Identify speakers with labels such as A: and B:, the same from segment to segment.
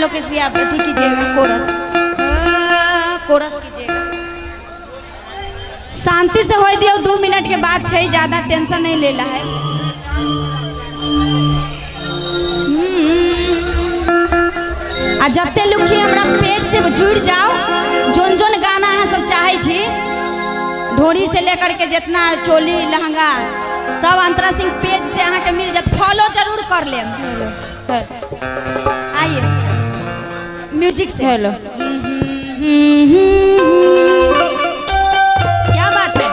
A: लोकेश भी आप अथी कीजिएगा, कोरस कीजिएगा। शांति से हो दियो, 2 मिनट के बाद छै, ज्यादा टेंशन नहीं लेला है। आ जते लोग छी हमरा पेज से जुड़ जाओ, जोन जोन गाना है सब चाहे छी, ढोरी से लेकर के जितना चोली लहंगा सब अंतरा सिंह पेज से अहाँ के मिल जात। फॉलो जरूर कर ले। आइए म्यूजिक से। हेलो, क्या बात है।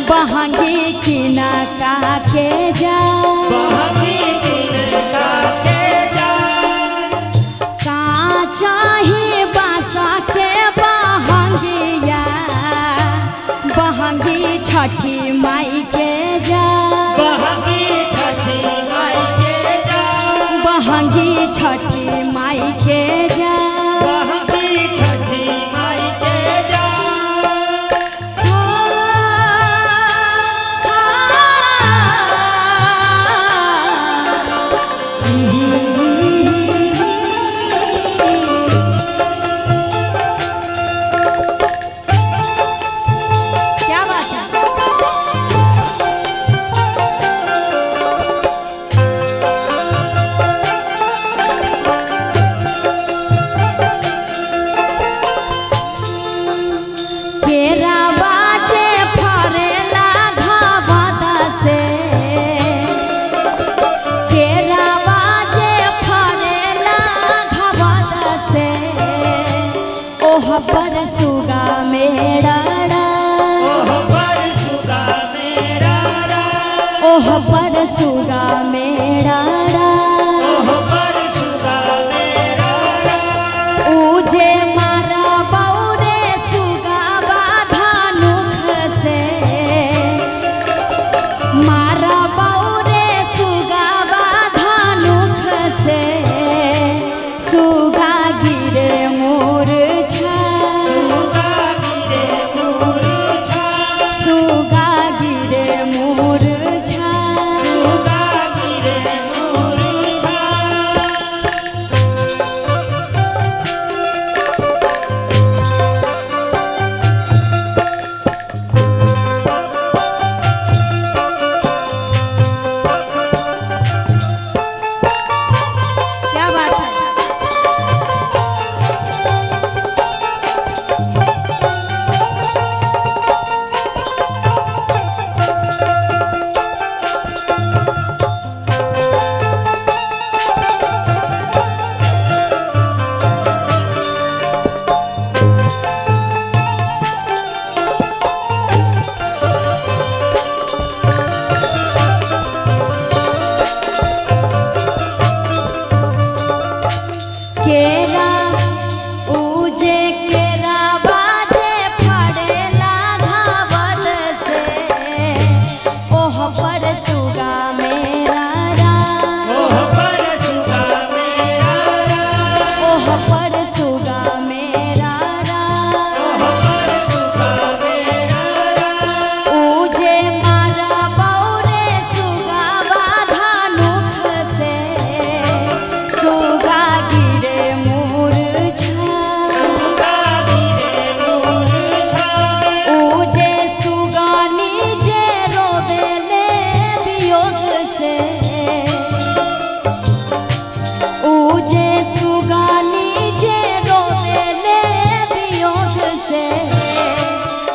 A: बहंगी किना का के जा, बहंगी किना के जा, का चाही बासा के बहंगिया, बहंगी छठी माई के जा, बहंगी छठी माई के जा, बहंगी छठी माई के जा, बहंगी छठी माई के जा। पर सुगा मेरा रा, ओह पर सुगा मेरा रा, ओह पर सुगा मेरा रा, ओह पर सुगा मेरा रा। ऊजे मारा बौरे सुगा बाधा नुख से, मारा बौरे सुगा बाधा नुख से, सुगा गिरे मोर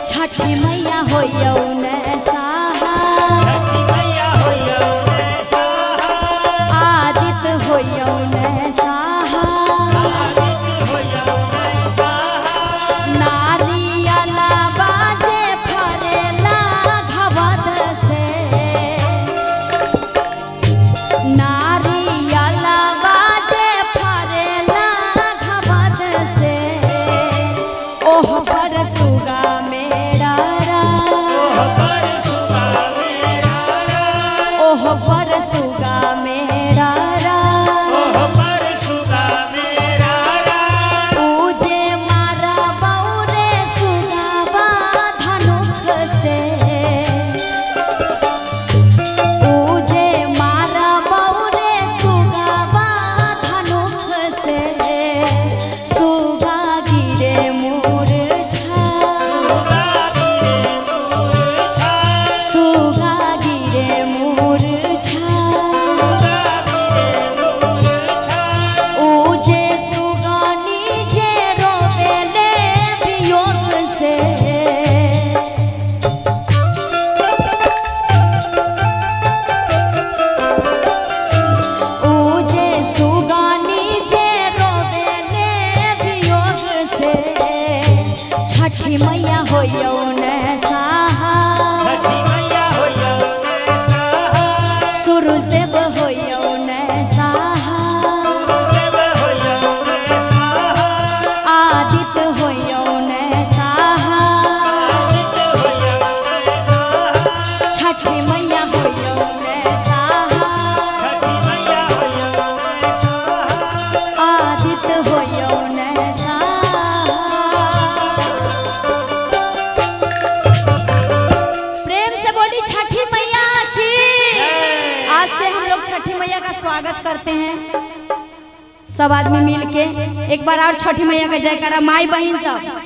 A: छठी मैया होइयो ने सहा, छठी मैया होइयो ने सहा, आदित्य होइयो ने सहा, आदित्य होइयो छठी मैया होइयो ने सहाय, सूरज देव होइयो ने सहाय, आदित्य होइयो ने सहाय, छठी मैया होइयो ने सहाय, आदित्य होइयो ने सहाय। प्रेम से बोली छठी मैया की। आज से हम लोग छठी मैया का स्वागत करते हैं सब आदमी मिल के। एक बार और छठी मैया का जयकारा, माई बहन सब।